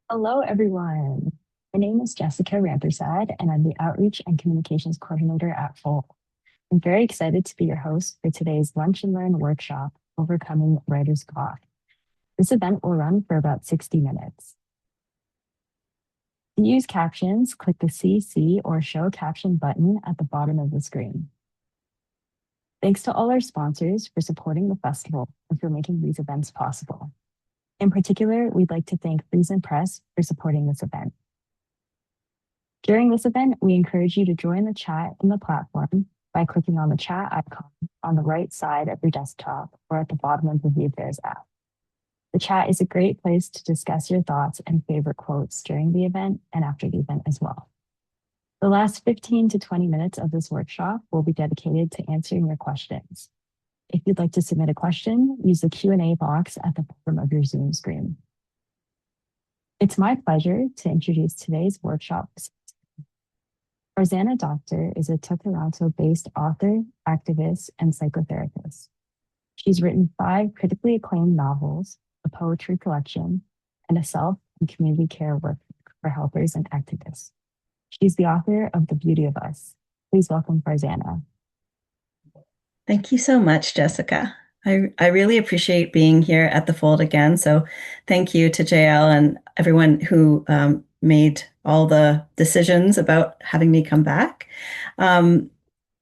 Hello, everyone. My name is Jessica Rampersad, and I'm the Outreach and Communications Coordinator at Full. I'm very excited to be your host for today's Lunch and Learn workshop, Overcoming Writer's Block. This event will run for about 60 minutes. To use captions, click the CC or Show Caption button at the bottom of the screen. Thanks to all our sponsors for supporting the festival and for making these events possible. In particular, we'd like to thank Friesen Press for supporting this event. During this event, we encourage you to join the chat in the platform by clicking on the chat icon on the right side of your desktop or at the bottom of the ViewFairs app. The chat is a great place to discuss your thoughts and favorite quotes during the event and after the event as well. The last 15 to 20 minutes of this workshop will be dedicated to answering your questions. If you'd like to submit a question, use the Q&A box at the bottom of your Zoom screen. It's my pleasure to introduce today's workshop. Farzana Doctor is a Toronto-based author, activist, and psychotherapist. She's written 5 critically acclaimed novels, a poetry collection, and a self and community care work for helpers and activists. She's the author of The Beauty of Us. Please welcome Farzana. Thank you so much, Jessica. I really appreciate being here at the Fold again. So thank you to JL and everyone who made all the decisions about having me come back. And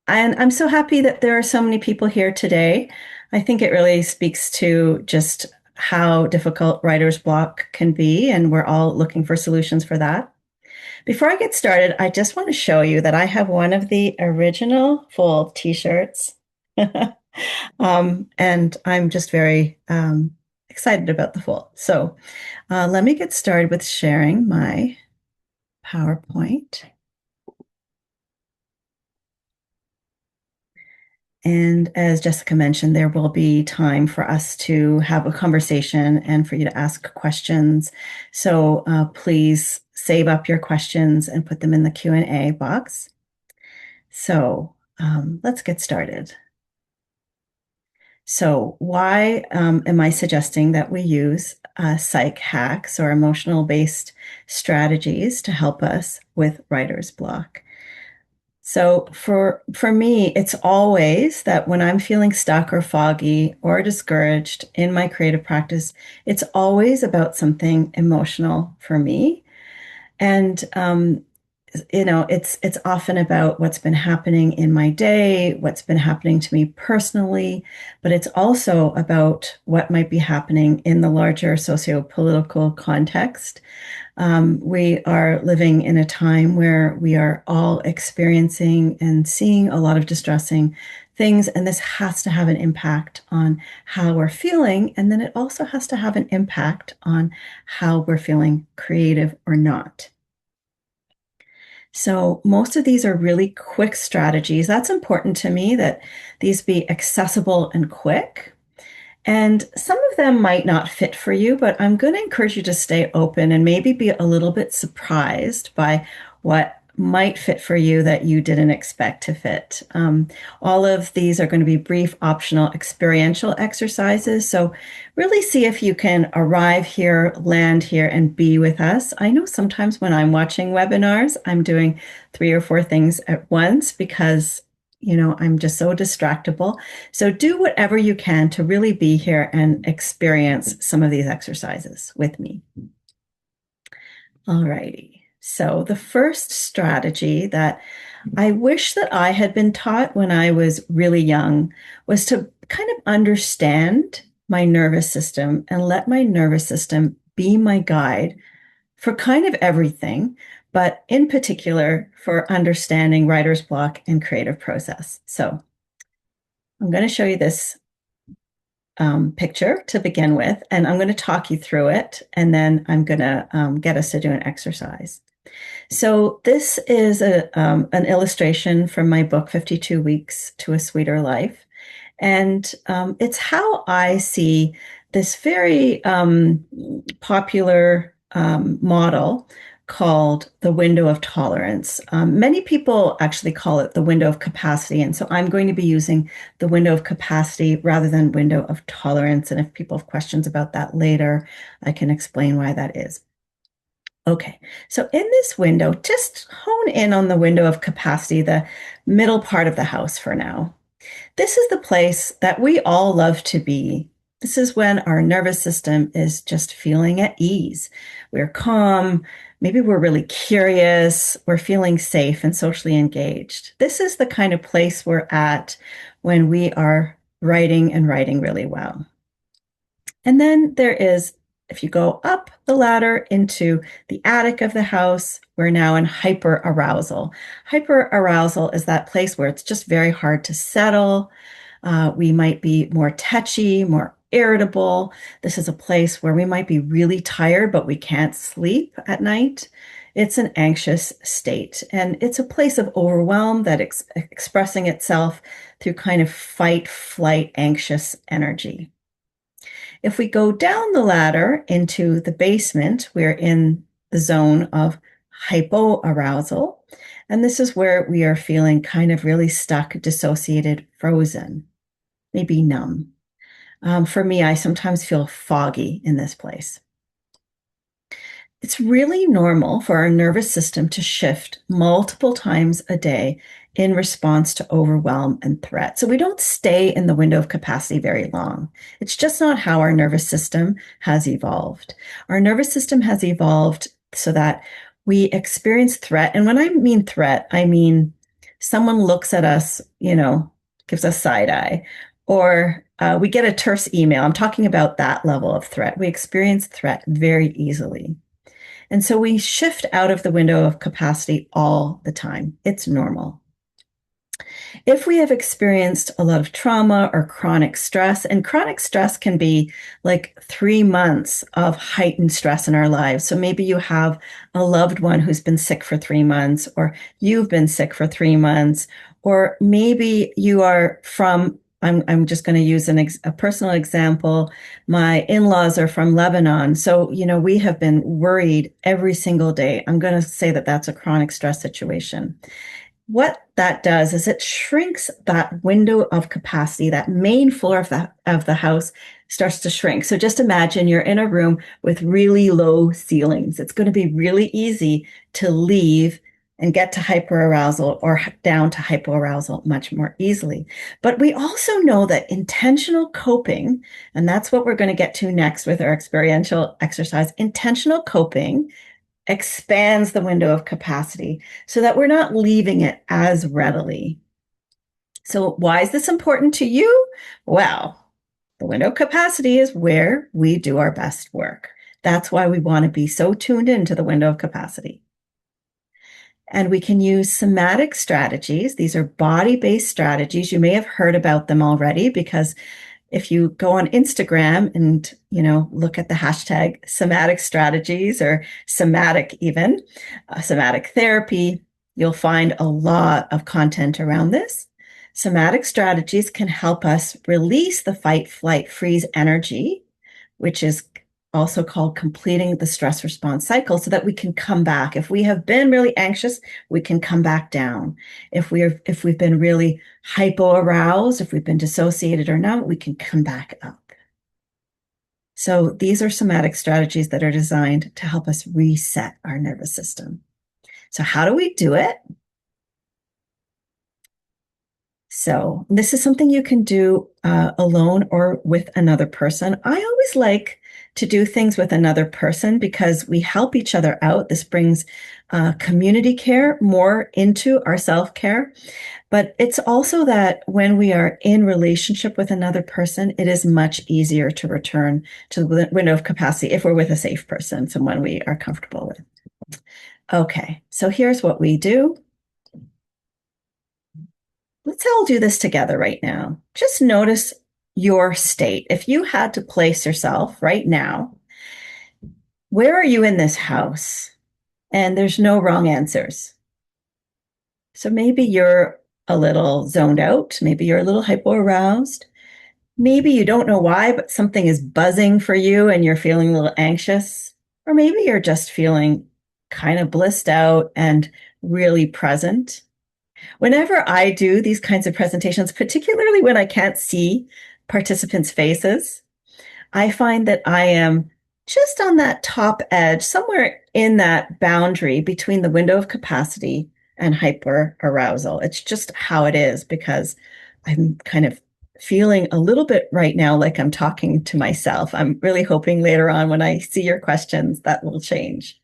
I'm so happy that there are so many people here today. I think it really speaks to just how difficult writer's block can be, and we're all looking for solutions for that. Before I get started, I just want to show you that I have one of the original Fold t-shirts. And I'm just very excited about the Fold. So let me get started with sharing my PowerPoint. And as Jessica mentioned, there will be time for us to have a conversation and for you to ask questions. So please save up your questions and put them in the Q&A box. So let's get started. So why am I suggesting that we use psych hacks or emotional-based strategies to help us with writer's block? So for me, it's always that when I'm feeling stuck or foggy or discouraged in my creative practice, it's always about something emotional for me. And it's often about what's been happening in my day, what's been happening to me personally, but it's also about what might be happening in the larger socio-political context. We are living in a time where we are all experiencing and seeing a lot of distressing things, and this has to have an impact on how we're feeling, and then it also has to have an impact on how we're feeling, creative or not. So most of these are really quick strategies. That's important to me, that these be accessible and quick. And some of them might not fit for you, but I'm going to encourage you to stay open and maybe be a little bit surprised by what might fit for you that you didn't expect to fit. All of these are going to be brief, optional, experiential exercises. So really see if you can arrive here, land here, and be with us. I know sometimes when I'm watching webinars, I'm doing 3 or 4 things at once because I'm just so distractible. So do whatever you can to really be here and experience some of these exercises with me. All righty. So the first strategy that I wish that I had been taught when I was really young was to kind of understand my nervous system and let my nervous system be my guide for kind of everything, but in particular for understanding writer's block and creative process. So I'm going to show you this picture to begin with, and I'm going to talk you through it, and then I'm going to get us to do an exercise. So this is an illustration from my book, 52 Weeks to a Sweeter Life. And it's how I see this very popular model called the window of tolerance. Many people actually call it the window of capacity. And so I'm going to be using the window of capacity rather than window of tolerance. And if people have questions about that later, I can explain why that is. Okay, so in this window, just hone in on the window of capacity, the middle part of the house for now. This is the place that we all love to be. This is when our nervous system is just feeling at ease. We're calm. Maybe we're really curious. We're feeling safe and socially engaged. This is the kind of place we're at when we are writing and writing really well. And then there is, if you go up the ladder into the attic of the house, we're now in hyper arousal. Hyper arousal is that place where it's just very hard to settle. We might be more touchy, more irritable. This is a place where we might be really tired, but we can't sleep at night. It's an anxious state, and it's a place of overwhelm that expressing itself through kind of fight, flight, anxious energy. If we go down the ladder into the basement, we're in the zone of hypoarousal. And this is where we are feeling kind of really stuck, dissociated, frozen, maybe numb. For me, I sometimes feel foggy in this place. It's really normal for our nervous system to shift multiple times a day in response to overwhelm and threat. So we don't stay in the window of capacity very long. It's just not how our nervous system has evolved. Our nervous system has evolved so that we experience threat. And when I mean threat, I mean someone looks at us, gives us side eye, or we get a terse email. I'm talking about that level of threat. We experience threat very easily. And so we shift out of the window of capacity all the time. It's normal. If we have experienced a lot of trauma or chronic stress, and chronic stress can be like 3 months of heightened stress in our lives. So maybe you have a loved one who's been sick for 3 months, or you've been sick for 3 months, or maybe you are from I'm just going to use a personal example. My in-laws are from Lebanon. So, we have been worried every single day. I'm going to say that that's a chronic stress situation. What that does is it shrinks that window of capacity. That main floor of the house starts to shrink. So just imagine you're in a room with really low ceilings. It's going to be really easy to leave and get to hyperarousal or down to hypoarousal much more easily. But we also know that intentional coping, and that's what we're going to get to next with our experiential exercise, intentional coping expands the window of capacity so that we're not leaving it as readily. So why is this important to you? Well, the window of capacity is where we do our best work. That's why we want to be so tuned into the window of capacity. And we can use somatic strategies. These are body-based strategies. You may have heard about them already because if you go on Instagram and, look at the hashtag somatic strategies or somatic even, somatic therapy, you'll find a lot of content around this. Somatic strategies can help us release the fight, flight, freeze energy, which is also called completing the stress response cycle, so that we can come back. If we have been really anxious, we can come back down. If we've been really hypo-aroused, if we've been dissociated or numb, we can come back up. So these are somatic strategies that are designed to help us reset our nervous system. So how do we do it? So this is something you can do alone or with another person. I always like to do things with another person because we help each other out. This brings community care more into our self-care. But it's also that when we are in relationship with another person, it is much easier to return to the window of capacity if we're with a safe person, someone we are comfortable with. Okay, so here's what we do. Let's all do this together right now. Just notice your state. If you had to place yourself right now, where are you in this house? And there's no wrong answers. So maybe you're a little zoned out. Maybe you're a little hypo-aroused. Maybe you don't know why, but something is buzzing for you and you're feeling a little anxious. Or maybe you're just feeling kind of blissed out and really present. Whenever I do these kinds of presentations, particularly when I can't see participants' faces, I find that I am just on that top edge, somewhere in that boundary between the window of capacity and hyperarousal. It's just how it is because I'm kind of feeling a little bit right now like I'm talking to myself. I'm really hoping later on when I see your questions that will change.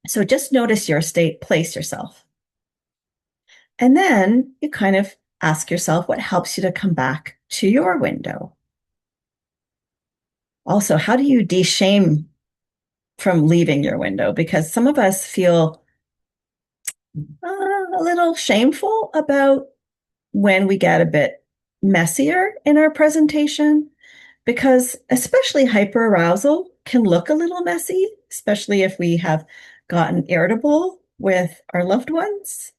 So just notice your state, place yourself. And then you kind of ask yourself what helps you to come back to your window. Also, how do you de-shame from leaving your window? Because some of us feel a little shameful about when we get a bit messier in our presentation, because especially hyperarousal can look a little messy, especially if we have gotten irritable with our loved ones.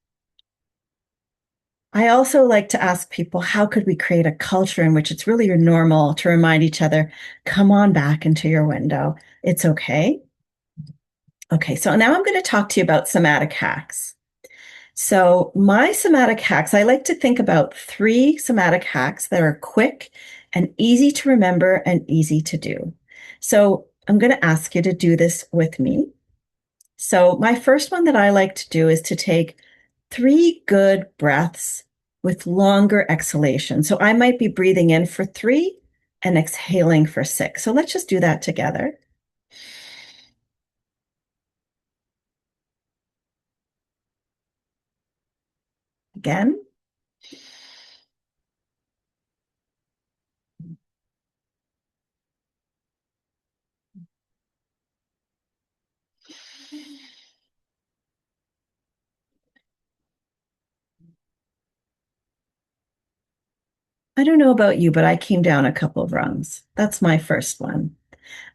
I also like to ask people, how could we create a culture in which it's really normal to remind each other, come on back into your window. It's okay. Okay, so now I'm going to talk to you about somatic hacks. So my somatic hacks, I like to think about 3 somatic hacks that are quick and easy to remember and easy to do. So I'm going to ask you to do this with me. So my first one that I like to do is to take 3 good breaths with longer exhalation. So I might be breathing in for 3 and exhaling for 6. So let's just do that together. Again. I don't know about you, but I came down a couple of rungs. That's my first one.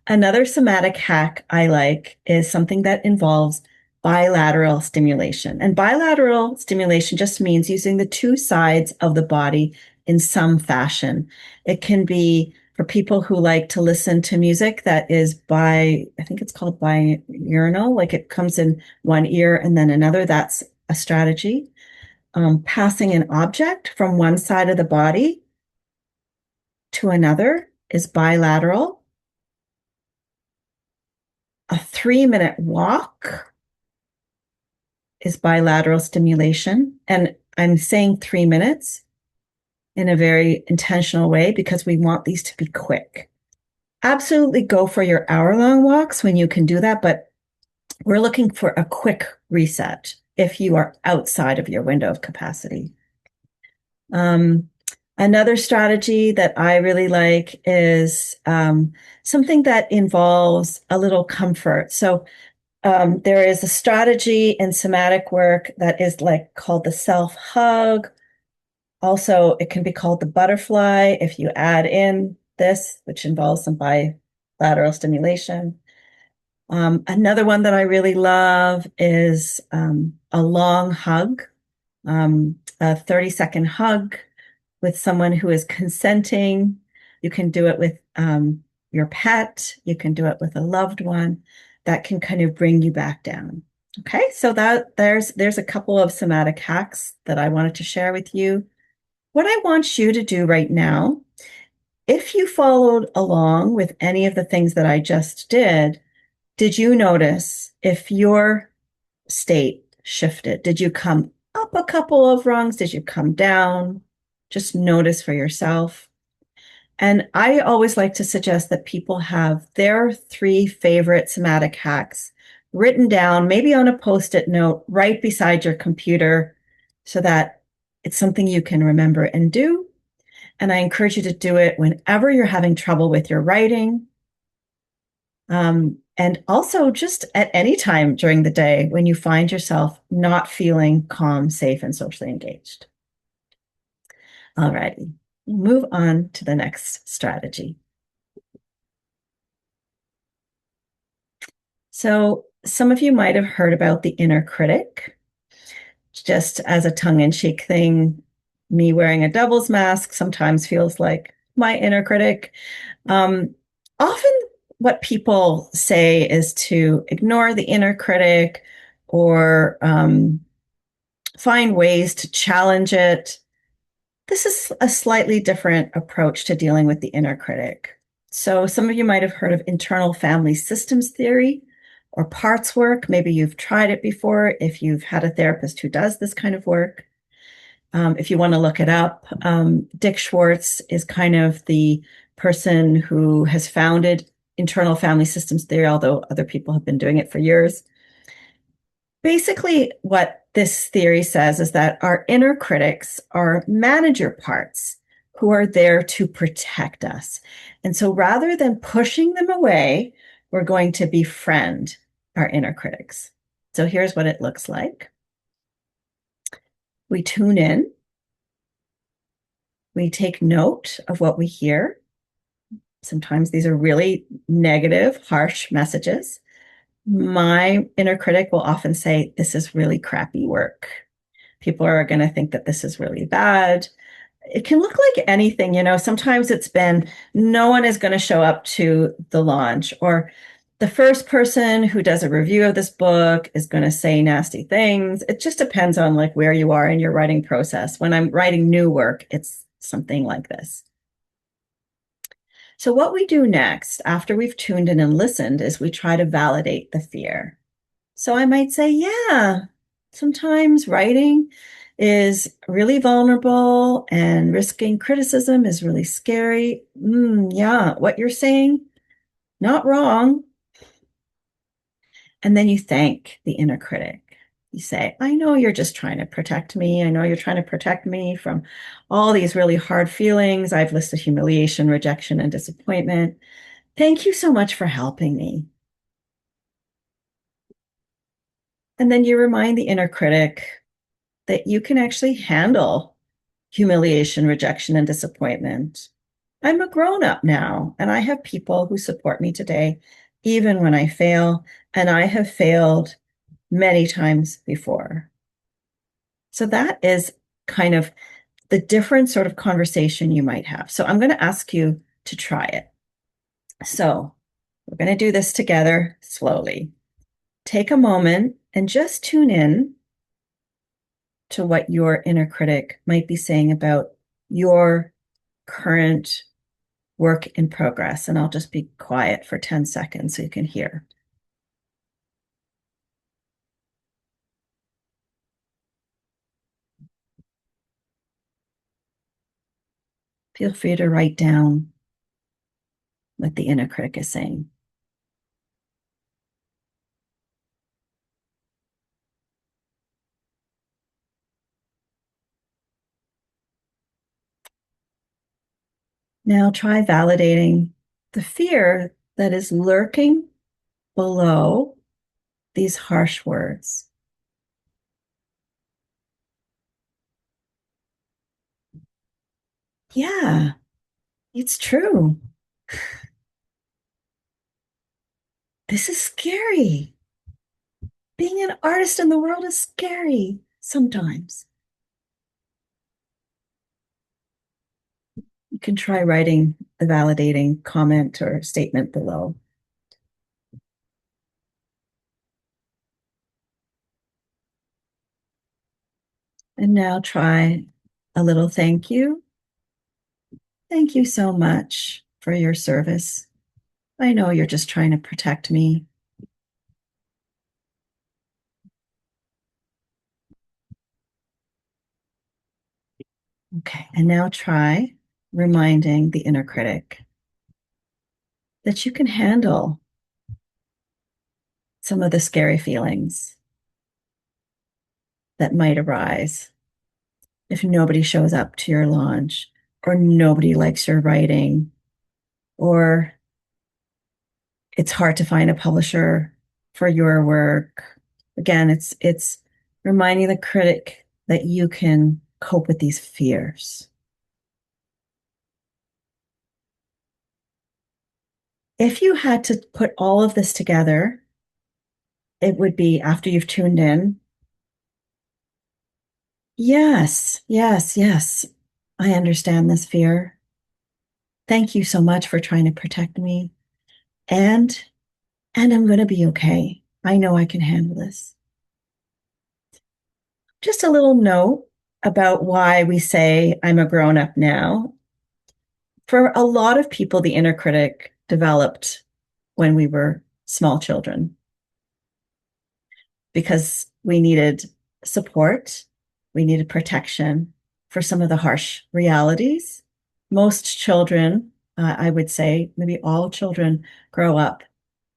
Another somatic hack I like is something that involves bilateral stimulation. And bilateral stimulation just means using the 2 sides of the body in some fashion. It can be for people who like to listen to music that is I think it's called biurinal, like it comes in one ear and then another. That's a strategy. Passing an object from one side of the body to another is bilateral. A 3-minute walk is bilateral stimulation. And I'm saying 3 minutes in a very intentional way because we want these to be quick. Absolutely go for your hour-long walks when you can do that, but we're looking for a quick reset if you are outside of your window of capacity. Another strategy that I really like is something that involves a little comfort. So there is a strategy in somatic work that is like called the self hug. Also, it can be called the butterfly if you add in this, which involves some bilateral stimulation. Another one that I really love is a long hug, a 30-second hug with someone who is consenting. You can do it with your pet. You can do it with a loved one. That can kind of bring you back down. Okay, so there's a couple of somatic hacks that I wanted to share with you. What I want you to do right now, if you followed along with any of the things that I just did you notice if your state shifted? Did you come up a couple of rungs? Did you come down? Just notice for yourself. And I always like to suggest that people have their 3 favorite somatic hacks written down, maybe on a post-it note right beside your computer so that it's something you can remember and do. And I encourage you to do it whenever you're having trouble with your writing. And also just at any time during the day when you find yourself not feeling calm, safe, and socially engaged. All righty, move on to the next strategy. So some of you might have heard about the inner critic. Just as a tongue-in-cheek thing, me wearing a devil's mask sometimes feels like my inner critic. Often what people say is to ignore the inner critic or find ways to challenge it. This is a slightly different approach to dealing with the inner critic. So some of you might have heard of internal family systems theory or parts work. Maybe you've tried it before if you've had a therapist who does this kind of work. If you want to look it up, Dick Schwartz is kind of the person who has founded internal family systems theory, although other people have been doing it for years. Basically, what this theory says is that our inner critics are manager parts who are there to protect us. And so rather than pushing them away, we're going to befriend our inner critics. So here's what it looks like. We tune in. We take note of what we hear. Sometimes these are really negative, harsh messages. My inner critic will often say, this is really crappy work. People are going to think that this is really bad. It can look like anything, you know. Sometimes it's been, no one is going to show up to the launch, or the first person who does a review of this book is going to say nasty things. It just depends on like where you are in your writing process. When I'm writing new work, it's something like this. So what we do next, after we've tuned in and listened, is we try to validate the fear. So I might say, yeah, sometimes writing is really vulnerable and risking criticism is really scary. Yeah, what you're saying, not wrong. And then you thank the inner critic. You say, I know you're just trying to protect me. I know you're trying to protect me from all these really hard feelings. I've listed humiliation, rejection, and disappointment. Thank you so much for helping me. And then you remind the inner critic that you can actually handle humiliation, rejection, and disappointment. I'm a grown up now, and I have people who support me today, even when I fail, and I have failed many times before. So that is kind of the different sort of conversation you might have. So I'm going to ask you to try it. So we're going to do this together slowly. Take a moment and just tune in to what your inner critic might be saying about your current work in progress. And I'll just be quiet for 10 seconds so you can hear. Feel free to write down what the inner critic is saying. Now try validating the fear that is lurking below these harsh words. Yeah, it's true. This is scary. Being an artist in the world is scary sometimes. You can try writing the validating comment or statement below. And now try a little thank you. Thank you so much for your service. I know you're just trying to protect me. Okay, and now try reminding the inner critic that you can handle some of the scary feelings that might arise if nobody shows up to your launch, or nobody likes your writing, or it's hard to find a publisher for your work. Again, it's reminding the critic that you can cope with these fears. If you had to put all of this together, it would be after you've tuned in. Yes, yes, yes. I understand this fear. Thank you so much for trying to protect me. And I'm going to be okay. I know I can handle this. Just a little note about why we say I'm a grown up now. For a lot of people, the inner critic developed when we were small children. because we needed support, we needed protection for some of the harsh realities. Most children, I would say, maybe all children, grow up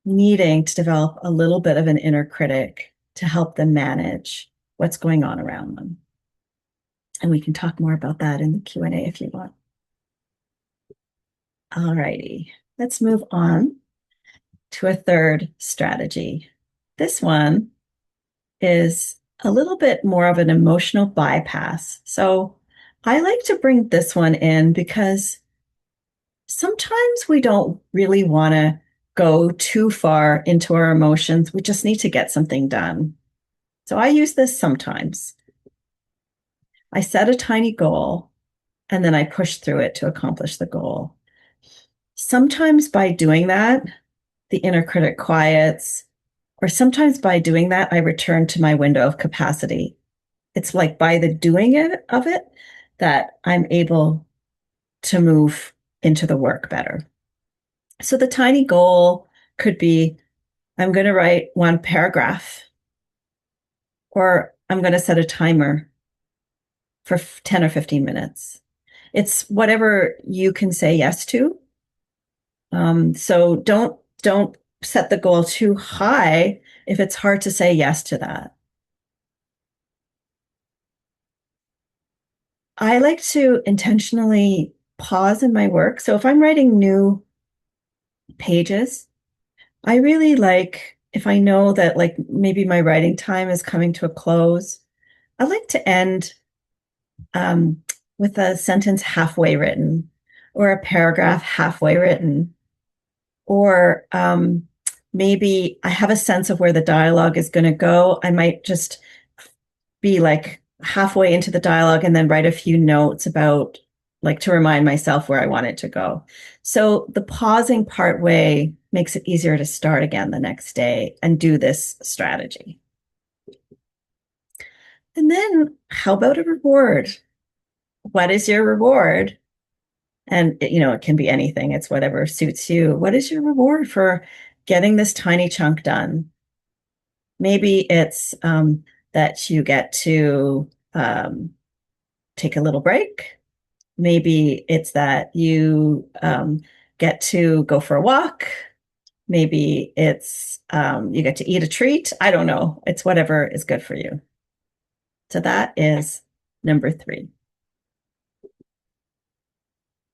needing to develop a little bit of an inner critic to help them manage what's going on around them. And we can talk more about that in the Q&A if you want. All righty, let's move on to a third strategy. This one is a little bit more of an emotional bypass. So I like to bring this one in because sometimes we don't really want to go too far into our emotions. We just need to get something done. So I use this sometimes. I set a tiny goal and then I push through it to accomplish the goal. Sometimes by doing that, the inner critic quiets, or sometimes by doing that, I return to my window of capacity. It's like by the doing of it that I'm able to move into the work better. So the tiny goal could be, I'm going to write one paragraph, or I'm going to set a timer for 10 or 15 minutes. It's whatever you can say yes to. So don't set the goal too high if it's hard to say yes to that. I like to intentionally pause in my work. So if I'm writing new pages, I really like, if I know that like maybe my writing time is coming to a close, I like to end um, with a sentence halfway written or a paragraph halfway written. Or maybe I have a sense of where the dialogue is going to go. I might just be like halfway into the dialogue and then write a few notes about like to remind myself where I want it to go. So the pausing part way makes it easier to start again the next day and do this strategy. And then how about a reward? What is your reward? And it can be anything. It's whatever suits you. What is your reward for getting this tiny chunk done? Maybe it's that you get to take a little break. Maybe it's that you get to go for a walk. Maybe it's you get to eat a treat. I don't know. It's whatever is good for you. So that is number 3.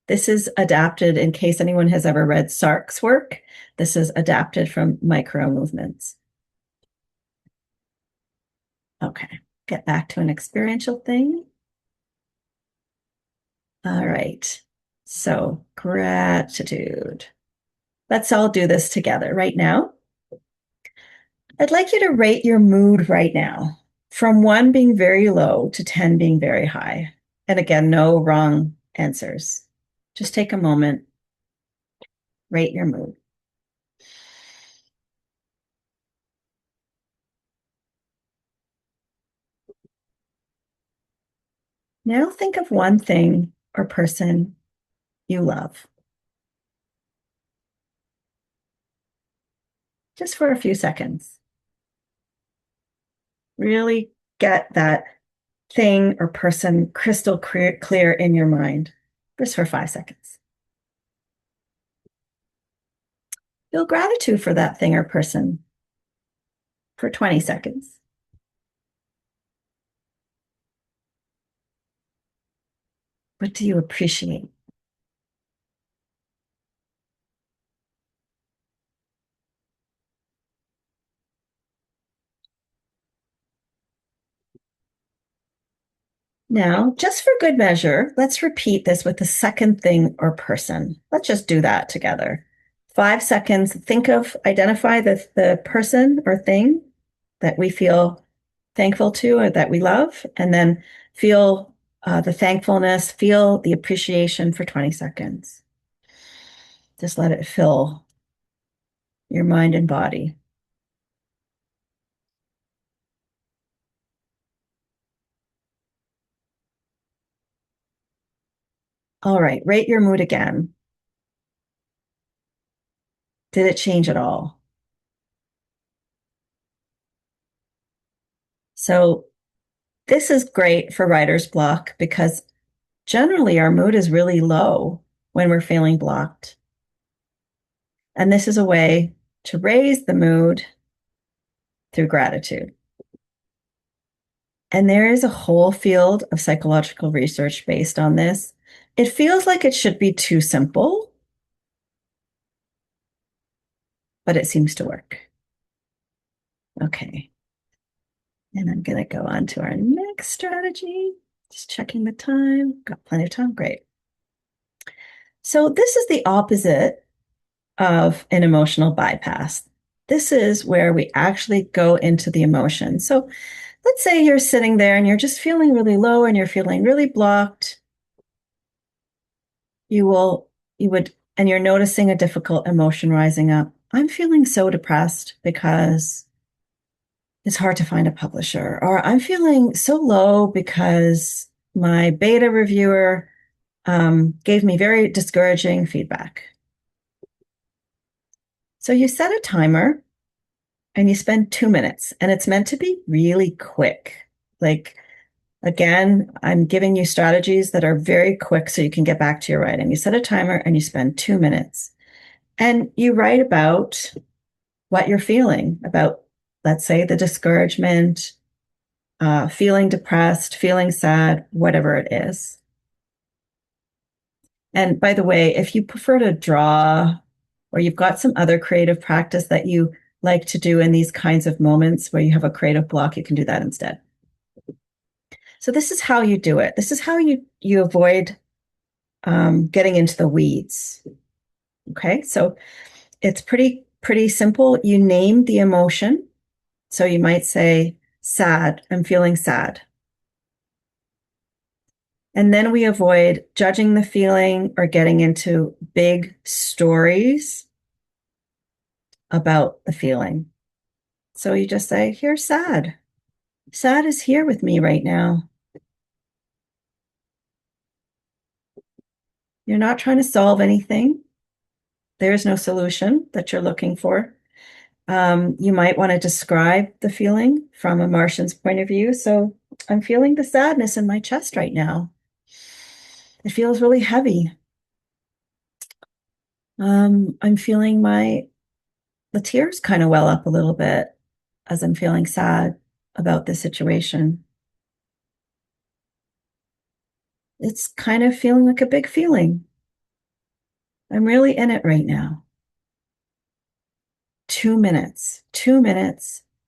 This is adapted in case anyone has ever read Sark's work. This is adapted from Micro Movements. Okay, get back to an experiential thing. All right, so gratitude. Let's all do this together right now. I'd like you to rate your mood right now, from 1 being very low to 10 being very high. And again, no wrong answers. Just take a moment, rate your mood. Now think of one thing or person you love. Just for a few seconds. Really get that thing or person crystal clear in your mind, just for 5 seconds. Feel gratitude for that thing or person for 20 seconds. What do you appreciate? Now, just for good measure, let's repeat this with the second thing or person. Let's just do that together. 5 seconds, identify the person or thing that we feel thankful to or that we love, and then feel the thankfulness, feel the appreciation for 20 seconds. Just let it fill your mind and body. All right, rate your mood again. Did it change at all? So this is great for writer's block because generally our mood is really low when we're feeling blocked. And this is a way to raise the mood through gratitude. And there is a whole field of psychological research based on this. It feels like it should be too simple, but it seems to work. Okay. And I'm going to go on to our next strategy. Just checking the time. Got plenty of time. Great. So this is the opposite of an emotional bypass. This is where we actually go into the emotion. So let's say you're sitting there and you're just feeling really low and you're feeling really blocked. And you're noticing a difficult emotion rising up. I'm feeling so depressed because it's hard to find a publisher, or I'm feeling so low because my beta reviewer gave me very discouraging feedback. So you set a timer and you spend 2 minutes, and it's meant to be really quick. Like, again, I'm giving you strategies that are very quick so you can get back to your writing. You set a timer and you spend 2 minutes and you write about what you're feeling about, let's say, the discouragement, feeling depressed, feeling sad, whatever it is. And by the way, if you prefer to draw or you've got some other creative practice that you like to do in these kinds of moments where you have a creative block, you can do that instead. So this is how you do it. This is how you avoid getting into the weeds. Okay, so it's pretty simple. You name the emotion. So you might say, sad, I'm feeling sad. And then we avoid judging the feeling or getting into big stories about the feeling. So you just say, here's sad. Sad is here with me right now. You're not trying to solve anything. There is no solution that you're looking for. You might want to describe the feeling from a Martian's point of view. So I'm feeling the sadness in my chest right now. It feels really heavy. I'm feeling the tears kind of well up a little bit as I'm feeling sad about the situation. It's kind of feeling like a big feeling. I'm really in it right now. 2 minutes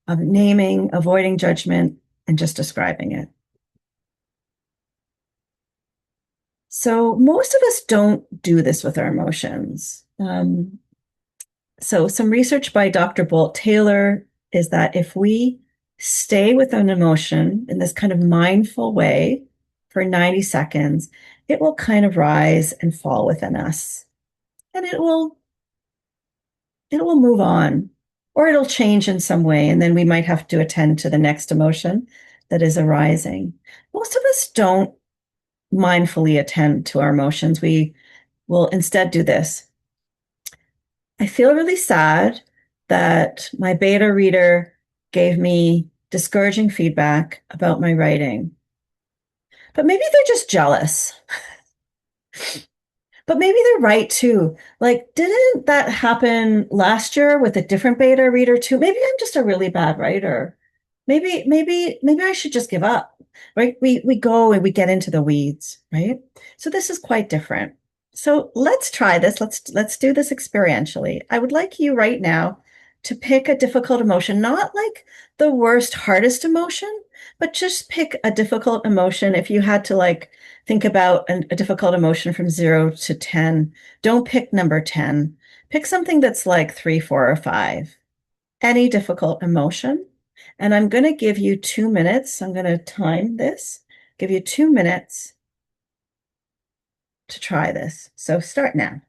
of naming, avoiding judgment, and just describing it. So most of us don't do this with our emotions. So some research by Dr. Bolt Taylor is that if we stay with an emotion in this kind of mindful way for 90 seconds, it will kind of rise and fall within us. And it will move on, or it'll change in some way, and then we might have to attend to the next emotion that is arising. Most of us don't mindfully attend to our emotions. We will instead do this. I feel really sad that my beta reader gave me discouraging feedback about my writing. But maybe they're just jealous. But maybe they're right too. Like, didn't that happen last year with a different beta reader too? Maybe I'm just a really bad writer. Maybe I should just give up. Right? We go and we get into the weeds, right? So this is quite different. So let's try this. Let's do this experientially. I would like you right now to pick a difficult emotion, not like the worst, hardest emotion, but just pick a difficult emotion. If you had to like think about a difficult emotion from 0 to 10, don't pick number 10. Pick something that's like 3, 4, or 5. Any difficult emotion. And I'm going to give you 2 minutes. I'm going to time this, give you 2 minutes to try this. So start now.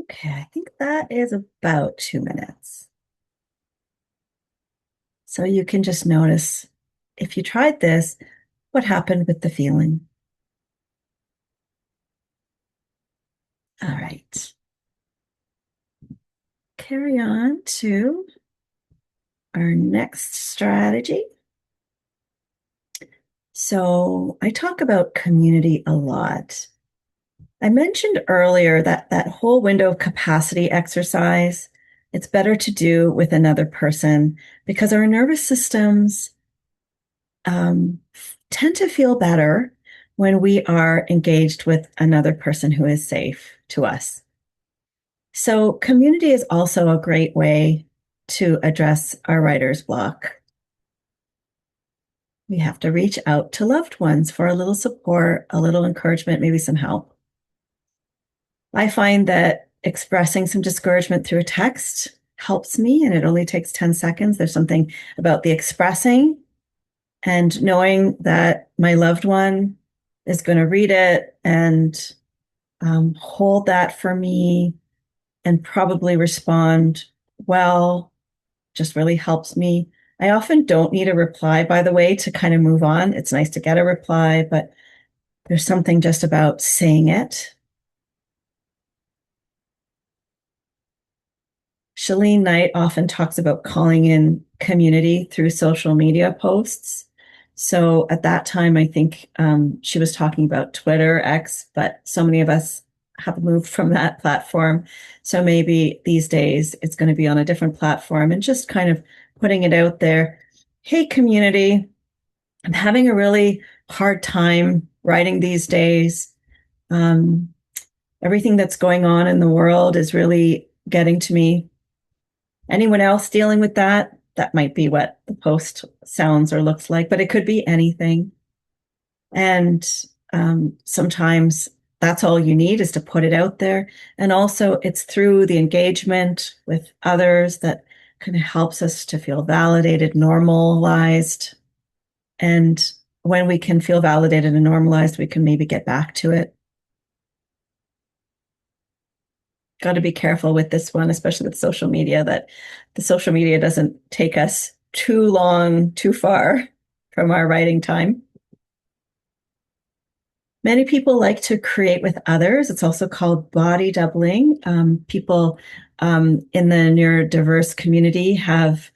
Okay, I think that is about 2 minutes. So you can just notice if you tried this, what happened with the feeling. All right. Carry on to our next strategy. So I talk about community a lot. I mentioned earlier that that whole window of capacity exercise, it's better to do with another person because our nervous systems um, tend to feel better when we are engaged with another person who is safe to us. So, community is also a great way to address our writer's block. We have to reach out to loved ones for a little support, a little encouragement, maybe some help. I find that expressing some discouragement through a text helps me, and it only takes 10 seconds. There's something about the expressing and knowing that my loved one is going to read it and hold that for me and probably respond well just really helps me. I often don't need a reply, by the way, to kind of move on. It's nice to get a reply, but there's something just about saying it. Shalene Knight often talks about calling in community through social media posts. So at that time, I think she was talking about Twitter, X, but so many of us have moved from that platform. So maybe these days it's going to be on a different platform and just kind of putting it out there. Hey, community, I'm having a really hard time writing these days. Um, Everything that's going on in the world is really getting to me. Anyone else dealing with that? That might be what the post sounds or looks like, but it could be anything. And sometimes that's all you need is to put it out there. And also, it's through the engagement with others that kind of helps us to feel validated, normalized. And when we can feel validated and normalized, we can maybe get back to it. Got to be careful with this one, especially with social media, that the social media doesn't take us too long, too far from our writing time. Many people like to create with others. It's also called body doubling. People in the neurodiverse community have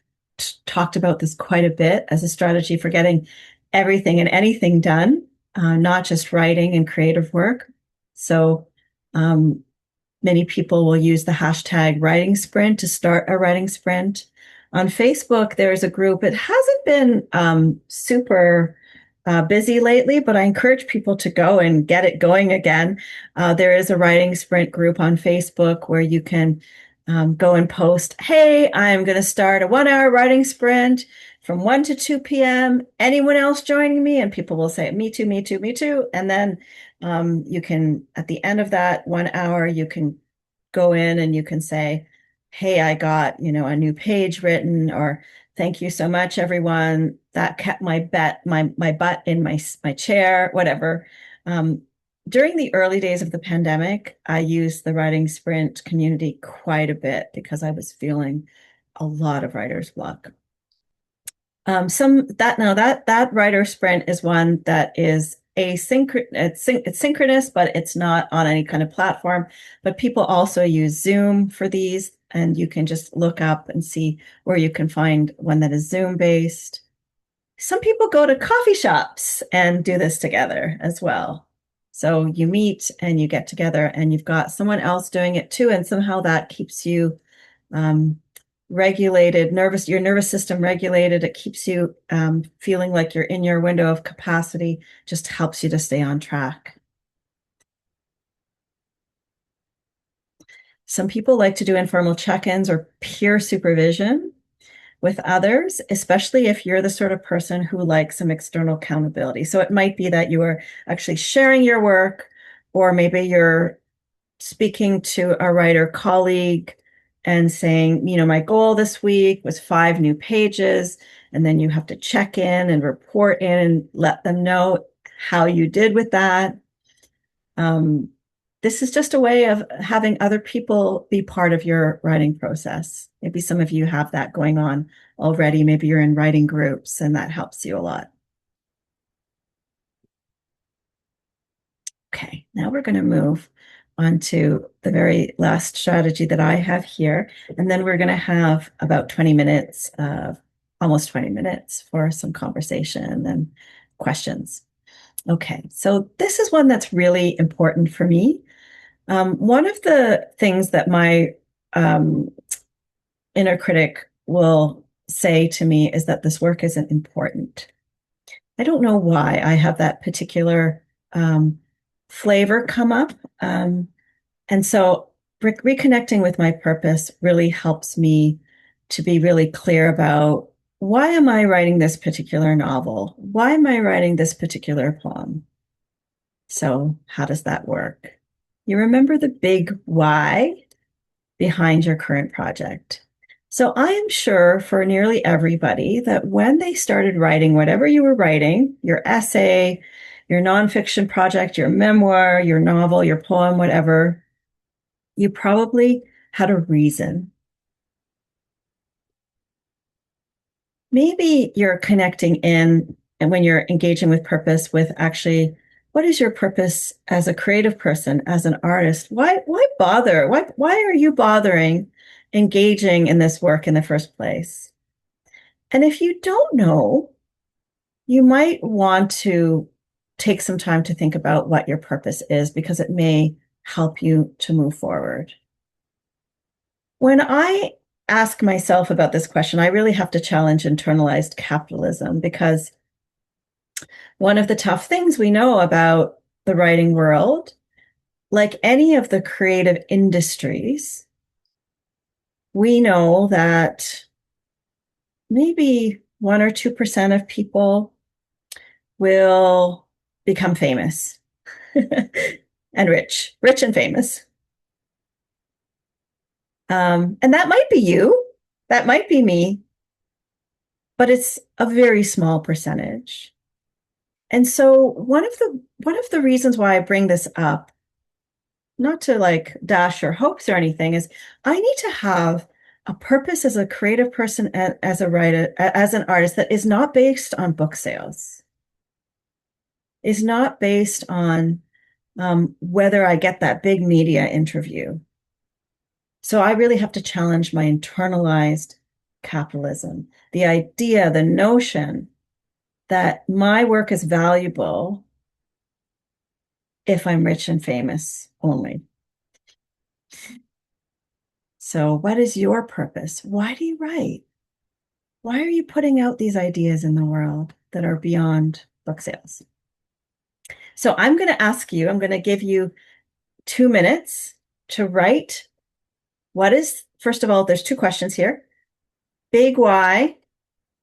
talked about this quite a bit as a strategy for getting everything and anything done, not just writing and creative work. So many people will use the hashtag writing sprint to start a writing sprint. On Facebook, there's a group. It hasn't been super busy lately, but I encourage people to go and get it going again. There is a writing sprint group on Facebook where you can go and post, hey, I'm going to start a 1 hour writing sprint from 1 to 2 p.m. Anyone else joining me? And people will say, me too, me too, me too. And then you can, at the end of that 1 hour, you can go in and you can say, hey, I got, a new page written, or thank you so much, everyone. That kept my butt in my chair, whatever. During the early days of the pandemic, I used the writing sprint community quite a bit because I was feeling a lot of writer's block. That writer sprint is one that is asynchronous. It's synchronous, but it's not on any kind of platform. But people also use Zoom for these, and you can just look up and see where you can find one that is Zoom based. Some people go to coffee shops and do this together as well. So you meet and you get together, and you've got someone else doing it too, and somehow that keeps you regulated, your nervous system regulated. It keeps you feeling like you're in your window of capacity, just helps you to stay on track. Some people like to do informal check-ins or peer supervision with others, especially if you're the sort of person who likes some external accountability. So it might be that you are actually sharing your work, or maybe you're speaking to a writer colleague and saying, my goal this week was 5 new pages. And then you have to check in and report in and let them know how you did with that. this is just a way of having other people be part of your writing process. Maybe some of you have that going on already. Maybe you're in writing groups and that helps you a lot. Okay, now we're going to move on to the very last strategy that I have here. And then we're going to have about 20 minutes, almost 20 minutes for some conversation and questions. Okay, so this is one that's really important for me. One of the things that my inner critic will say to me is that this work isn't important. I don't know why I have that particular flavor come up. And so reconnecting with my purpose really helps me to be really clear about why am I writing this particular novel? Why am I writing this particular poem? So how does that work? You remember the big why behind your current project. So I am sure for nearly everybody that when they started writing whatever you were writing, your essay, your nonfiction project, your memoir, your novel, your poem, whatever, you probably had a reason. Maybe you're connecting in and when you're engaging with purpose with actually what is your purpose as a creative person, as an artist? Why bother? Why are you bothering engaging in this work in the first place? And if you don't know, you might want to take some time to think about what your purpose is because it may help you to move forward. When I ask myself about this question, I really have to challenge internalized capitalism because one of the tough things we know about the writing world, like any of the creative industries, we know that maybe 1 or 2% of people will become famous and rich and famous. And that might be you, that might be me, but it's a very small percentage. And so one of the reasons why I bring this up, not to like dash your hopes or anything, is I need to have a purpose as a creative person, as a writer, as an artist that is not based on book sales, is not based on whether I get that big media interview. So I really have to challenge my internalized capitalism, the idea, the notion that my work is valuable if I'm rich and famous only. So, what is your purpose? Why do you write? Why are you putting out these ideas in the world that are beyond book sales? So, I'm going to ask you, I'm going to give you 2 minutes to write what is, first of all, there's two questions here. Big why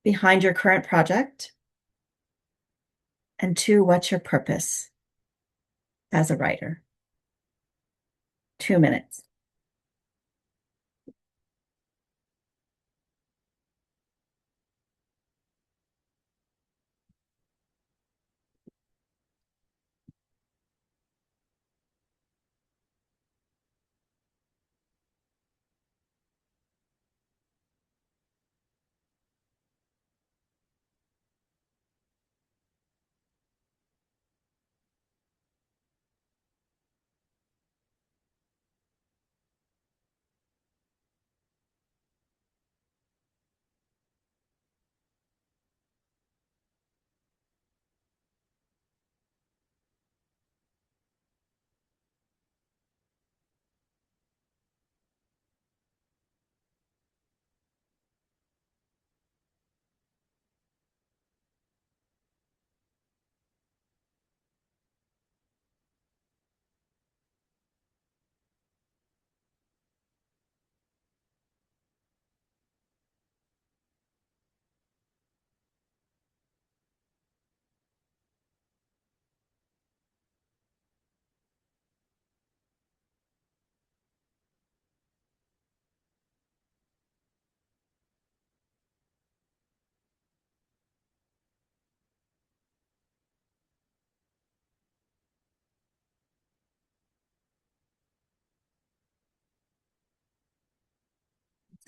behind your current project. And two, what's your purpose as a writer? 2 minutes.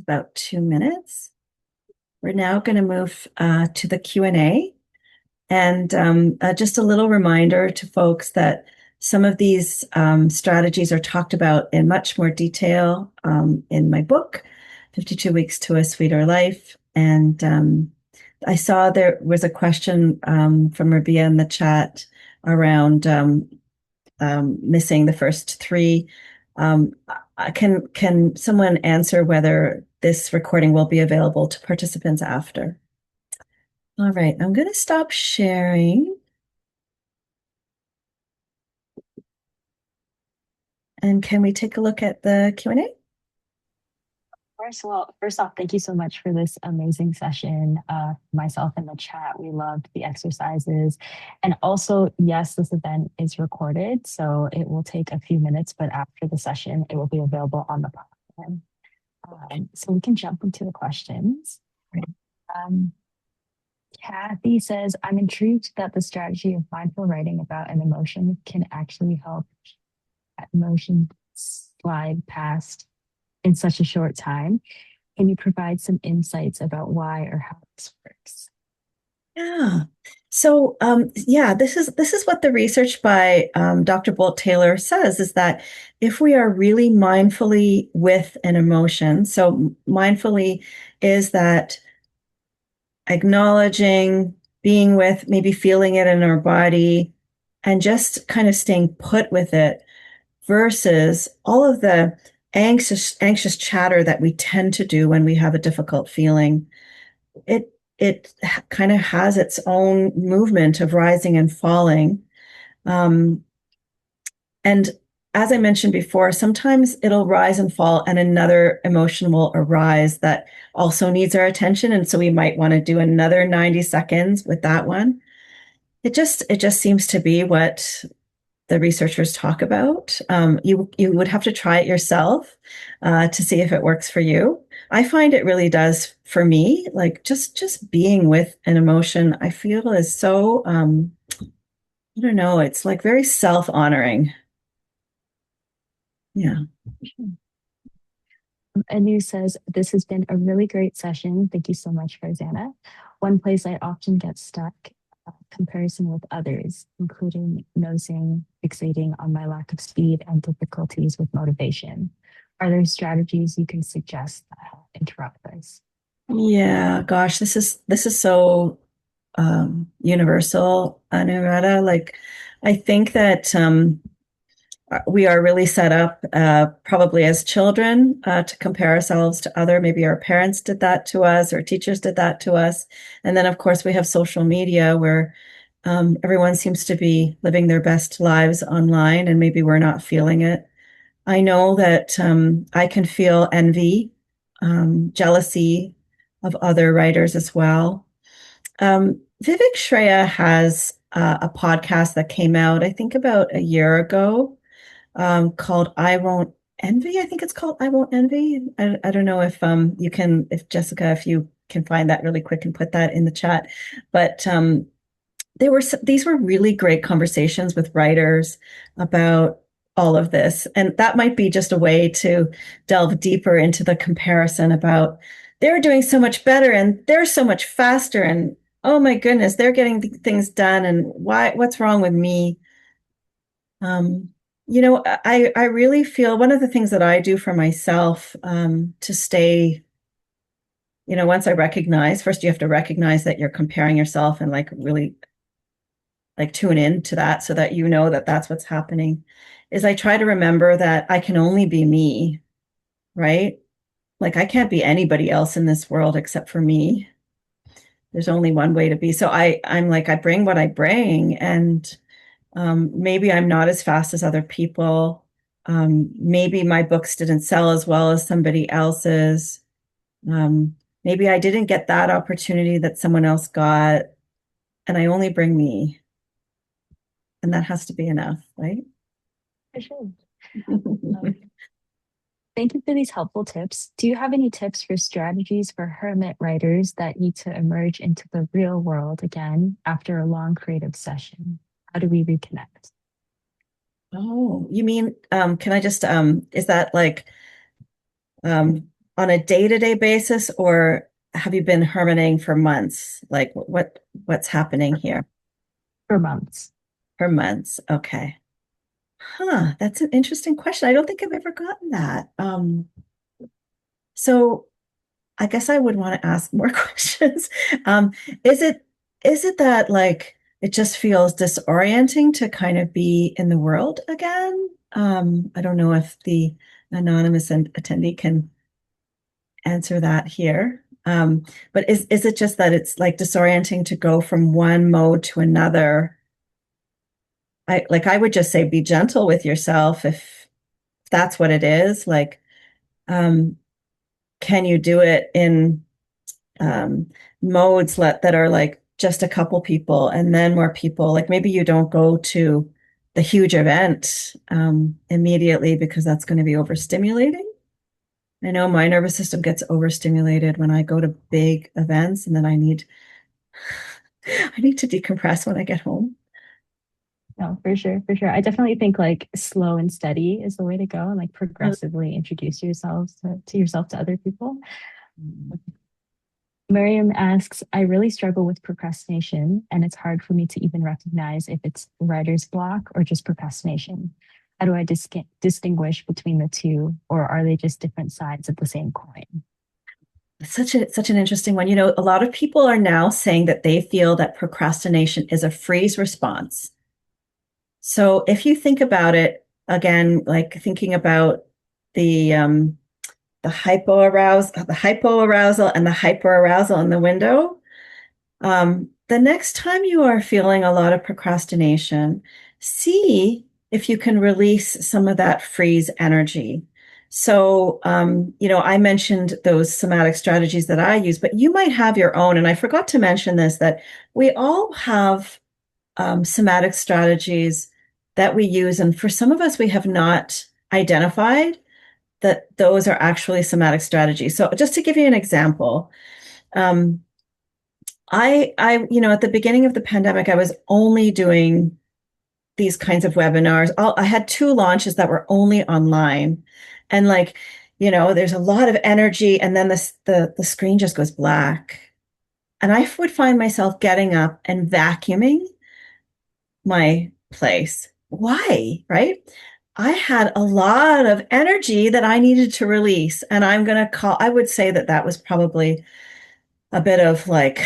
about 2 minutes. We're now going to move to the Q&A. And just a little reminder to folks that some of these strategies are talked about in much more detail in my book, 52 Weeks to a Sweeter Life. And I saw there was a question from Rabia in the chat around missing the first three. Can someone answer whether this recording will be available to participants after? All right, I'm going to stop sharing. And can we take a look at the Q&A? Well, first off, thank you so much for this amazing session. Myself in the chat, we loved the exercises. And also, yes, this event is recorded, so it will take a few minutes, but after the session, it will be available on the platform. So we can jump into the questions. Kathy says, I'm intrigued that the strategy of mindful writing about an emotion can actually help that emotion slide past in such a short time. Can you provide some insights about why or how this works? Yeah. So this is what the research by Dr. Bolt Taylor says, is that if we are really mindfully with an emotion, so mindfully is that acknowledging, being with, maybe feeling it in our body, and just kind of staying put with it, versus all of the anxious chatter that we tend to do when we have a difficult feeling. It kind of has its own movement of rising and falling. And as I mentioned before, sometimes it'll rise and fall and another emotion will arise that also needs our attention. And so we might want to do another 90 seconds with that one. It just seems to be what the researchers talk about. You would have to try it yourself to see if it works for you. I find it really does for me. Like just being with an emotion, I feel is so I don't know. It's like very self-honoring. Yeah. Anu says, this has been a really great session. Thank you so much, Farzana. One place I often get stuck, comparison with others, including nosing, fixating on my lack of speed and difficulties with motivation. Are there strategies you can suggest that help interrupt this? Yeah, gosh, this is so universal, Anuradha. Like, I think that we are really set up probably as children to compare ourselves to other. Maybe our parents did that to us, or teachers did that to us. And then, of course, we have social media where everyone seems to be living their best lives online, and maybe we're not feeling it. I know that I can feel envy, jealousy of other writers as well. Vivek Shreya has a podcast that came out, I think, about a year ago called I Won't Envy. I think it's called I Won't Envy. I don't know if you can, if Jessica, if you can find that really quick and put that in the chat. But these were really great conversations with writers about all of this. And that might be just a way to delve deeper into the comparison about they're doing so much better and they're so much faster, and oh my goodness, they're getting things done, and what's wrong with me? I really feel one of the things that I do for myself to stay, once I recognize, first you have to recognize that you're comparing yourself and like really like tune in to that so that you know that that's what's happening, is I try to remember that I can only be me, right? Like I can't be anybody else in this world except for me. There's only one way to be. So I'm like, I bring what I bring, and maybe I'm not as fast as other people. Maybe my books didn't sell as well as somebody else's. Maybe I didn't get that opportunity that someone else got, and I only bring me. And that has to be enough, right? For sure. Thank you for these helpful tips. Do you have any tips for strategies for hermit writers that need to emerge into the real world again after a long creative session? How do we reconnect? Oh, you mean, can I just, is that like, on a day-to-day basis, or have you been hermiting for months? Like what's happening here? For months. For months. Okay. Huh, that's an interesting question. I don't think I've ever gotten that. So I guess I would want to ask more questions. Um, is it that like it just feels disorienting to kind of be in the world again? I don't know if the anonymous attendee can answer that here. But is it just that it's like disorienting to go from one mode to another? I would just say be gentle with yourself if that's what it is. Like, um, can you do it in um, modes that are like just a couple people and then more people? Like maybe you don't go to the huge event immediately because that's going to be overstimulating. I know my nervous system gets overstimulated when I go to big events, and then I need to decompress when I get home. No, for sure, for sure. I definitely think like slow and steady is the way to go, and like progressively introduce yourselves to yourself to other people. Miriam asks, I really struggle with procrastination, and it's hard for me to even recognize if it's writer's block or just procrastination. How do I distinguish between the two, or are they just different sides of the same coin? Such an interesting one. You know, a lot of people are now saying that they feel that procrastination is a freeze response. So if you think about it again, like thinking about the the hypoarousal and the hyperarousal in the window, the next time you are feeling a lot of procrastination, see if you can release some of that freeze energy. So, you know, I mentioned those somatic strategies that I use, but you might have your own. And I forgot to mention this, that we all have somatic strategies that we use. And for some of us, we have not identified that those are actually somatic strategies. So just to give you an example, um, you know, at the beginning of the pandemic, I was only doing these kinds of webinars. I had two launches that were only online, and like, you know, there's a lot of energy, and then the screen just goes black, and I would find myself getting up and vacuuming my place. Why? Right? I had a lot of energy that I needed to release, and I would say that that was probably a bit of like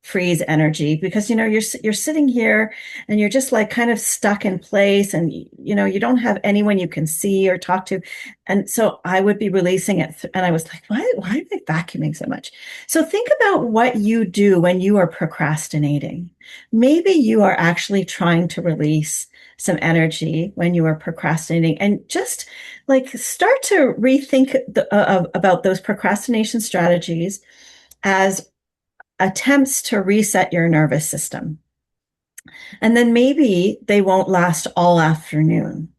freeze energy, because you know you're sitting here and you're just like kind of stuck in place, and you know you don't have anyone you can see or talk to, and so I would be releasing it, and I was like, why am I vacuuming so much? So think about what you do when you are procrastinating. Maybe you are actually trying to release some energy when you are procrastinating, and just like start to rethink about those procrastination strategies as attempts to reset your nervous system. And then maybe they won't last all afternoon,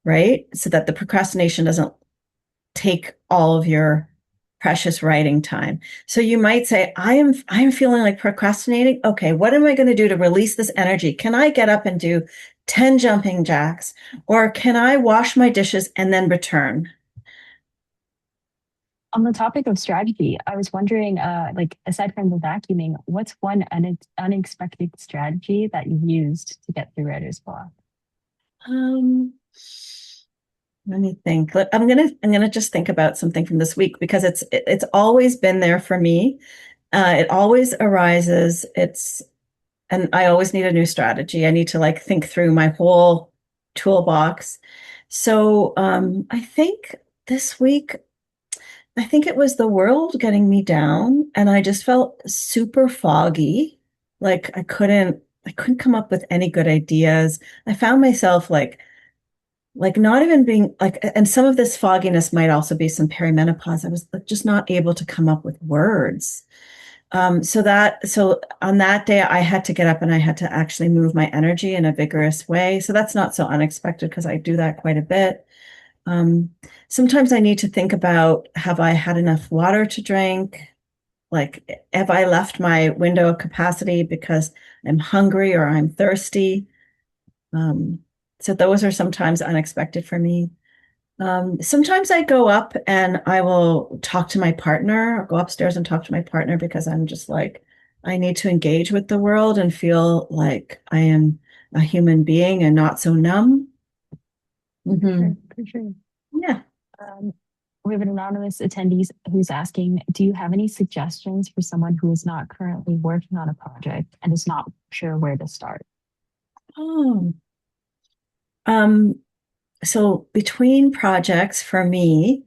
right? So that the procrastination doesn't take all of your precious writing time. So you might say, I am feeling like procrastinating. Okay, what am I going to do to release this energy? Can I get up and do 10 jumping jacks? Or can I wash my dishes and then return? On the topic of strategy, I was wondering, like aside from the vacuuming, what's one unexpected strategy that you've used to get through writer's block? Um, Let me think. I'm gonna just think about something from this week, because it's always been there for me. It always arises. And I always need a new strategy. I need to like think through my whole toolbox. So I think this week, I think it was the world getting me down, and I just felt super foggy. Like I couldn't come up with any good ideas. I found myself like not even being like, and some of this fogginess might also be some perimenopause. I was like, just not able to come up with words. So on that day, I had to get up and I had to actually move my energy in a vigorous way. So that's not so unexpected, because I do that quite a bit. Um, Sometimes I need to think about, have I had enough water to drink? Like, have I left my window of capacity because I'm hungry or I'm thirsty? Um, so those are sometimes unexpected for me. Sometimes I go up and I will talk to my partner, or go upstairs and talk to my partner because I'm just like, I need to engage with the world and feel like I am a human being and not so numb. Sure, Hmm. for sure. Yeah. Um, we have an anonymous attendee who's asking, do you have any suggestions for someone who is not currently working on a project and is not sure where to start? Oh. Um, so between projects for me,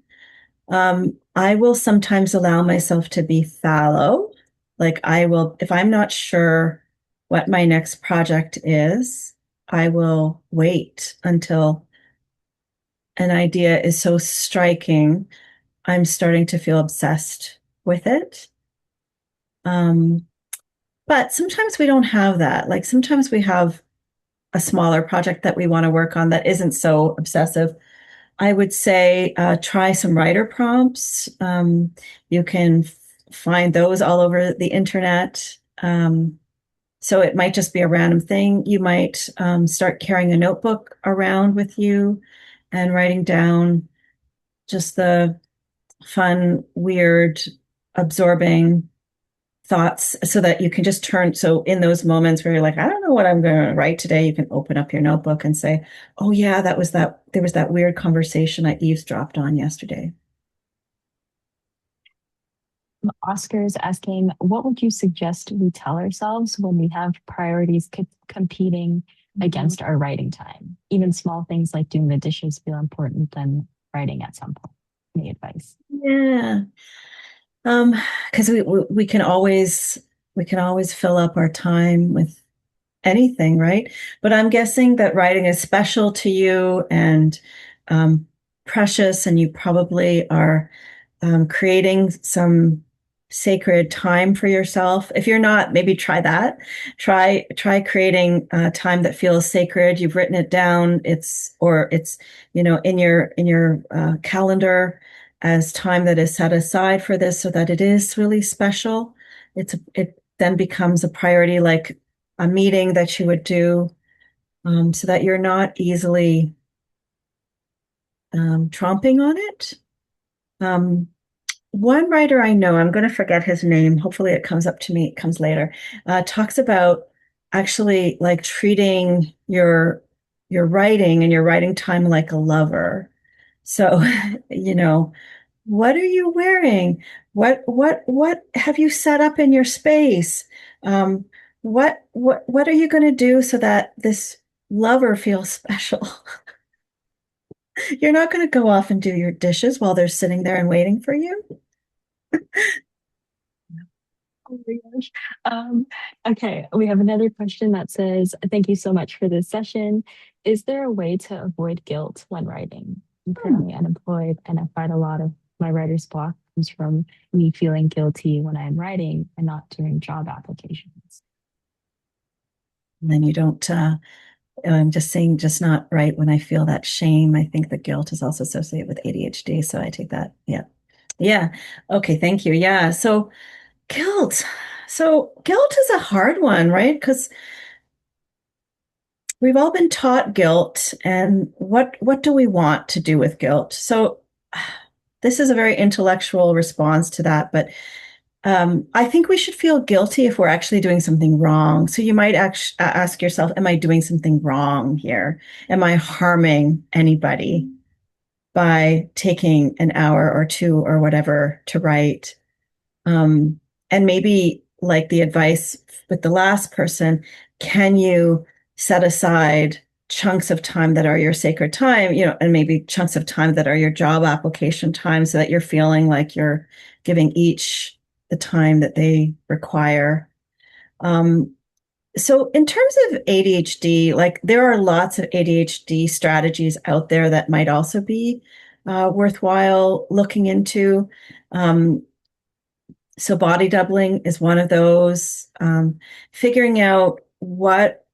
I will sometimes allow myself to be fallow. Like I will, if I'm not sure what my next project is, I will wait until an idea is so striking, I'm starting to feel obsessed with it. Um, but sometimes we don't have that. Like sometimes we have a smaller project that we want to work on that isn't so obsessive. I would say try some writer prompts. You can find those all over the internet. So it might just be a random thing. You might start carrying a notebook around with you and writing down just the fun, weird, absorbing thoughts so that you can just turn. So in those moments where you're like, I don't know what I'm going to write today, you can open up your notebook and say, oh yeah, there was that weird conversation I eavesdropped on yesterday. Oscar is asking, what would you suggest we tell ourselves when we have priorities competing Mhm. against our writing time? Even small things like doing the dishes feel important than writing at some point. Any advice? Yeah. Um, because we can always fill up our time with anything, right? But I'm guessing that writing is special to you and um, precious, and you probably are creating some sacred time for yourself. If you're not, maybe try that. Try creating time that feels sacred. You've written it down. It's in your calendar as time that is set aside for this, so that it is really special. It then becomes a priority, like a meeting that you would do, so that you're not easily tromping on it. Um, One writer I know, I'm going to forget his name. Hopefully it comes up to me, it comes later, talks about actually like treating your writing and your writing time like a lover. So, you know, what are you wearing? What have you set up in your space? Um, what are you going to do so that this lover feels special? You're not going to go off and do your dishes while they're sitting there and waiting for you. Oh my gosh. Okay, we have another question that says, thank you so much for this session. Is there a way to avoid guilt when writing? I'm Hmm. currently unemployed, and I find a lot of my writer's block comes from me feeling guilty when I'm writing and not doing job applications. And then you don't, I'm just saying, just not right when I feel that shame. I think the guilt is also associated with ADHD. So I take that. Yeah. Yeah. Okay. Thank you. Yeah. So guilt. So guilt is a hard one, right? Because we've all been taught guilt, and what do we want to do with guilt? So this is a very intellectual response to that, but I think we should feel guilty if we're actually doing something wrong. So you might ask yourself, am I doing something wrong here? Am I harming anybody by taking an hour or two or whatever to write? Um, and maybe like the advice with the last person, can you set aside chunks of time that are your sacred time, and maybe chunks of time that are your job application time so that you're feeling like you're giving each the time that they require. Um, so in terms of ADHD, like there are lots of ADHD strategies out there that might also be worthwhile looking into. Um, so body doubling is one of those. Figuring out what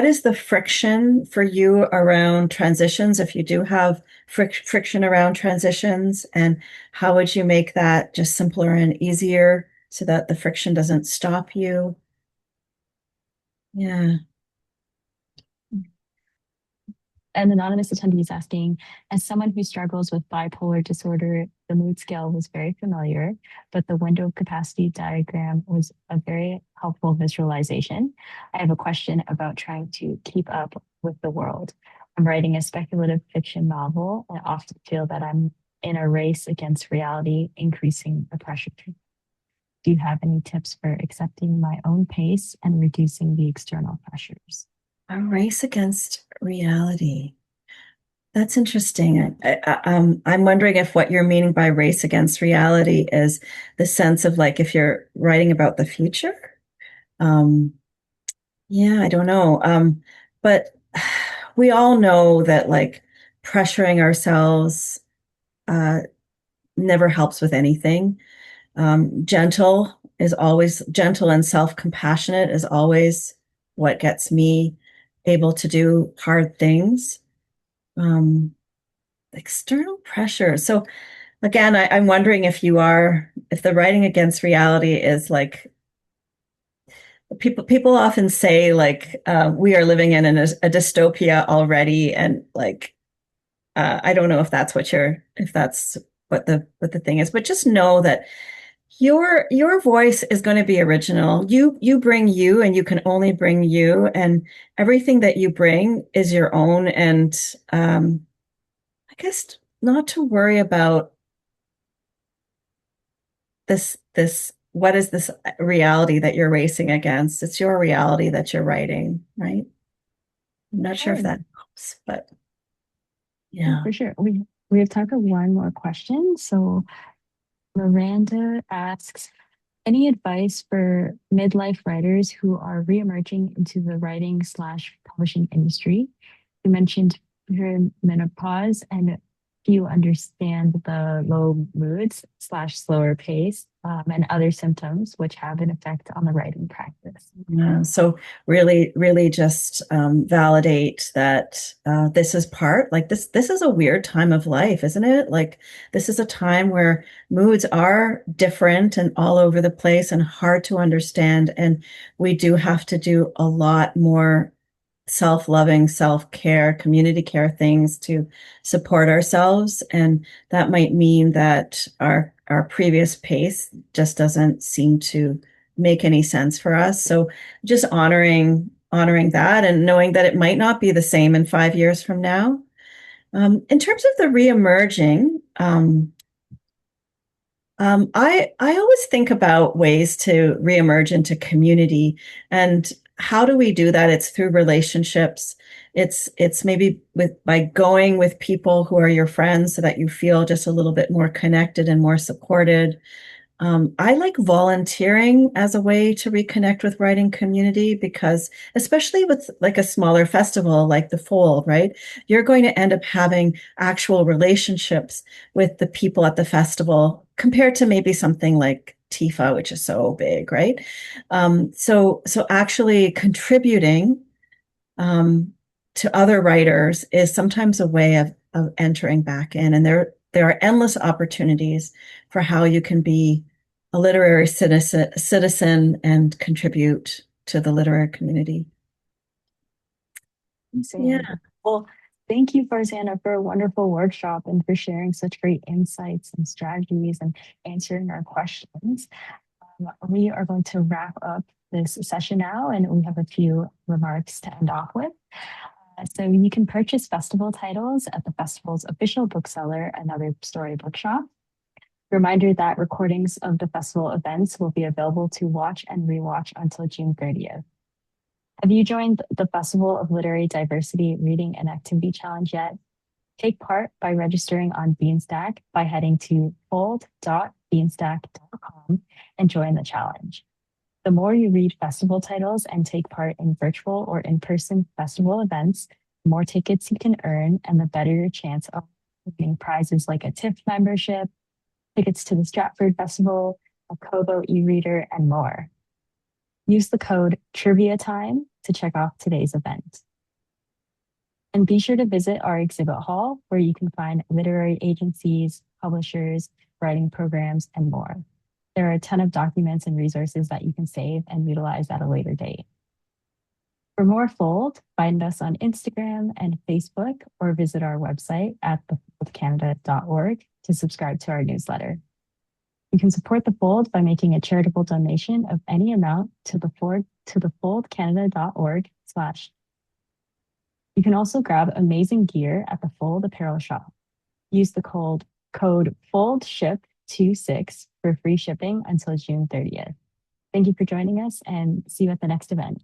is the friction for you around transitions, if you do have friction around transitions, and how would you make that just simpler and easier so that the friction doesn't stop you? Yeah. An anonymous attendee is asking, as someone who struggles with bipolar disorder, the mood scale was very familiar, but the window capacity diagram was a very helpful visualization. I have a question about trying to keep up with the world. I'm writing a speculative fiction novel and often feel that I'm in a race against reality, increasing the pressure. Do you have any tips for accepting my own pace and reducing the external pressures? A race against reality. That's interesting. I'm wondering if what you're meaning by race against reality is the sense of like if you're writing about the future. Um, yeah, I don't know. But we all know that like pressuring ourselves uh, never helps with anything. Gentle and self-compassionate is always what gets me able to do hard things. Um, External pressure. So again, I'm wondering if the writing against reality is like people often say like we are living in a dystopia already, and like I don't know if that's what the thing is, but just know that your voice is going to be original. You bring you, and you can only bring you, and everything that you bring is your own. And I guess not to worry about this what is this reality that you're racing against? It's your reality that you're writing, right? I'm not sure if Sure. that helps, but Yeah, yeah. for sure. We have time for one more question. So Miranda asks, any advice for midlife writers who are reemerging into the writing slash publishing industry? You mentioned menopause, and do you understand the low moods slash slower pace and other symptoms which have an effect on the writing practice? Yeah, so really just validate that this is part like this is a weird time of life, isn't it? Like this is a time where moods are different and all over the place and hard to understand, and we do have to do a lot more self-loving, self-care, community care things to support ourselves. And that might mean that our previous pace just doesn't seem to make any sense for us. So just honoring that and knowing that it might not be the same in 5 years from now. In terms of the reemerging, I always think about ways to reemerge into community, and how do we do that? It's through relationships. It's maybe by going with people who are your friends so that you feel just a little bit more connected and more supported. I like volunteering as a way to reconnect with writing community because, especially with like a smaller festival like the Fold, right? You're going to end up having actual relationships with the people at the festival compared to maybe something like TIFA, which is so big, right? So actually contributing um, to other writers is sometimes a way of entering back in. And there are endless opportunities for how you can be a literary citizen and contribute to the literary community. Insane. Yeah. Well, thank you, Farzana, for a wonderful workshop and for sharing such great insights and strategies and answering our questions. We are going to wrap up this session now, and we have a few remarks to end off with. So you can purchase festival titles at the festival's official bookseller, Another Story Bookshop. Reminder that recordings of the festival events will be available to watch and rewatch until June 30th. Have you joined the Festival of Literary Diversity Reading and Activity Challenge yet? Take part by registering on Beanstack by heading to fold.beanstack.com and join the challenge. The more you read festival titles and take part in virtual or in-person festival events, the more tickets you can earn and the better your chance of winning prizes like a TIFF membership, tickets to the Stratford Festival, a Kobo e-reader, and more. Use the code TRIVIATIME to check off today's event. And be sure to visit our exhibit hall where you can find literary agencies, publishers, writing programs, and more. There are a ton of documents and resources that you can save and utilize at a later date. For more Fold, find us on Instagram and Facebook or visit our website at thefoldcanada.org to subscribe to our newsletter. You can support the Fold by making a charitable donation of any amount to thefoldcanada.org/. You can also grab amazing gear at the Fold Apparel Shop. Use the code FOLDSHIP26 for free shipping until June 30th. Thank you for joining us and see you at the next event.